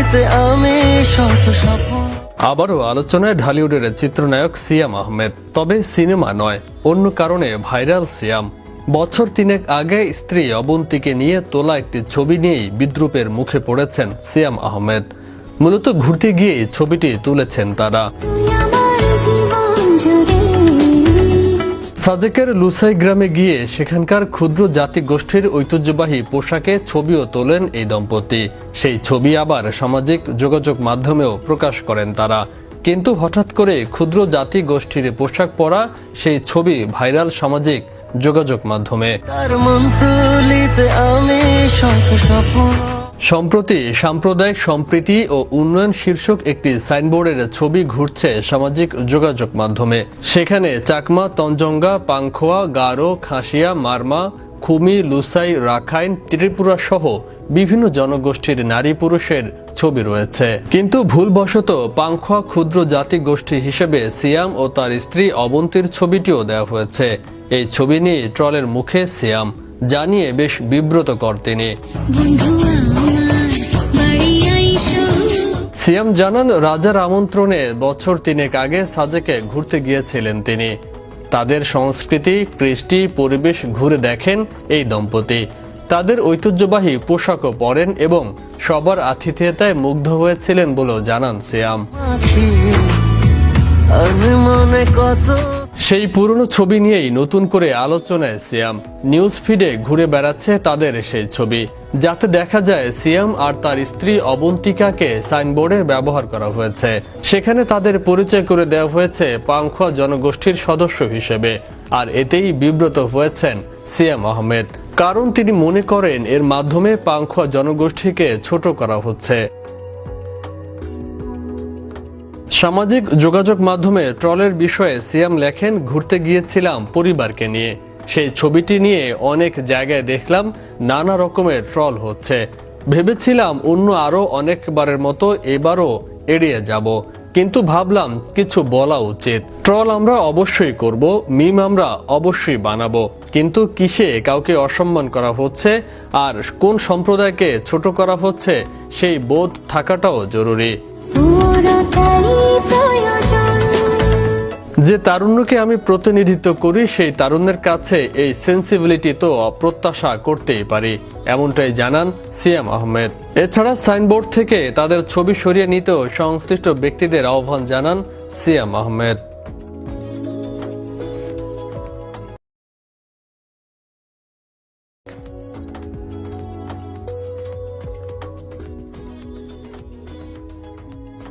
তুলিতে আমি শত স্বপ্ন। আবারও আলোচনায় ঢালিউডের চিত্রনায়ক সিয়াম আহমেদ, তবে সিনেমা নয়, অন্য কারণে ভাইরাল সিয়াম। বছর 3 আগে স্ত্রী অবন্তীকে নিয়ে তোলা একটি ছবি নিয়েই বিদ্রূপের মুখে পড়েছেন সিয়াম আহমেদ। মূলত ঘুরতে গিয়ে ছবিটি তুলেছেন তারা। সাজেকের লুসাই গ্রামে গিয়ে সেখানকার ক্ষুদ্র জাতিগোষ্ঠীর ঐতিহ্যবাহী পোশাকে ছবিও তোলেন এই দম্পতি। সেই ছবি আবার সামাজিক যোগাযোগ মাধ্যমেও প্রকাশ করেন তারা। কিন্তু হঠাৎ করে ক্ষুদ্র জাতিগোষ্ঠীর পোশাক পরা সেই ছবি ভাইরাল সামাজিক যোগাযোগ মাধ্যমে। সম্প্রতি সাম্প্রদায়িক সম্প্রীতি ও উন্নয়ন শীর্ষক একটি সাইনবোর্ডের ছবি ঘুরছে সামাজিক যোগাযোগ মাধ্যমে। সেখানে চাকমা, তঞ্জঙ্গা, পাংখোয়া, গারো, খাসিয়া, মারমা, খুমি, লুসাই, রাখাইন, ত্রিপুরা সহ বিভিন্ন জনগোষ্ঠীর নারী পুরুষের ছবি রয়েছে। কিন্তু ভুলবশত পাংখোয়া ক্ষুদ্র জাতিগোষ্ঠী হিসেবে সিয়াম ও তার স্ত্রী অবন্তীর ছবিটিও দেওয়া হয়েছে। এই ছবি নিয়ে ট্রলের মুখে সিয়াম, জানিয়ে বেশ বিব্রতকর তিনি। সিয়াম জানান, রাজার আমন্ত্রণে বছর 3 আগে সাজেকে ঘুরতে গিয়েছিলেন তিনি। তাদের সংস্কৃতি, কৃষ্টি, পরিবেশ ঘুরে দেখেন এই দম্পতি। তাদের ঐতিহ্যবাহী পোশাকও পরেন এবং সবার আতিথেয়তায় মুগ্ধ হয়েছিলেন বলেও জানান সিয়াম। সেই পুরনো ছবি নিয়েই নতুন করে আলোচনায় সিয়াম। নিউজ ফিডে ঘুরে বেড়াচ্ছে তাদের সেই ছবি, যাতে দেখা যায় সিয়াম আর তার স্ত্রী অবন্তিকাকে সাইনবোর্ডে ব্যবহার করা হয়েছে। সেখানে তাদের পরিচয় করে দেওয়া হয়েছে পাংখোয়া জনগোষ্ঠীর সদস্য হিসেবে। আর এতেই বিব্রত হয়েছেন সিয়াম আহমেদ, কারণ তিনি মনে করেন এর মাধ্যমে পাংখোয়া জনগোষ্ঠীকে ছোট করা হচ্ছে। সামাজিক যোগাযোগ মাধ্যমে ট্রলের বিষয়ে সিয়াম লেখেন, ঘুরতে গিয়েছিলাম পরিবারকে নিয়ে। সেই ছবিটি নিয়ে অনেক জায়গায় দেখলাম নানা রকমের ট্রল হচ্ছে। ভেবেছিলাম অন্য আরো অনেকবারের মতো এবারও এড়িয়ে যাব, কিন্তু ভাবলাম কিছু বলা উচিত। ট্রল আমরা অবশ্যই করব, মিম আমরা অবশ্যই বানাবো, কিন্তু কিসে কাউকে অসম্মান করা হচ্ছে আর কোন সম্প্রদায়কে ছোট করা হচ্ছে সেই বোধ থাকাটাও জরুরি। যে তারুণ্যকে আমি প্রতিনিধিত্ব করি সেই তারুণ্যের কাছে এই সেন্সিবিলিটি তো অপ্রত্যাশা করতেই পারি, এমনটাই জানান সিয়াম আহমেদ। এছাড়া সাইনবোর্ড থেকে তাদের ছবি সরিয়ে নিতেও সংশ্লিষ্ট ব্যক্তিদের আহ্বান জানান সিয়াম আহমেদ।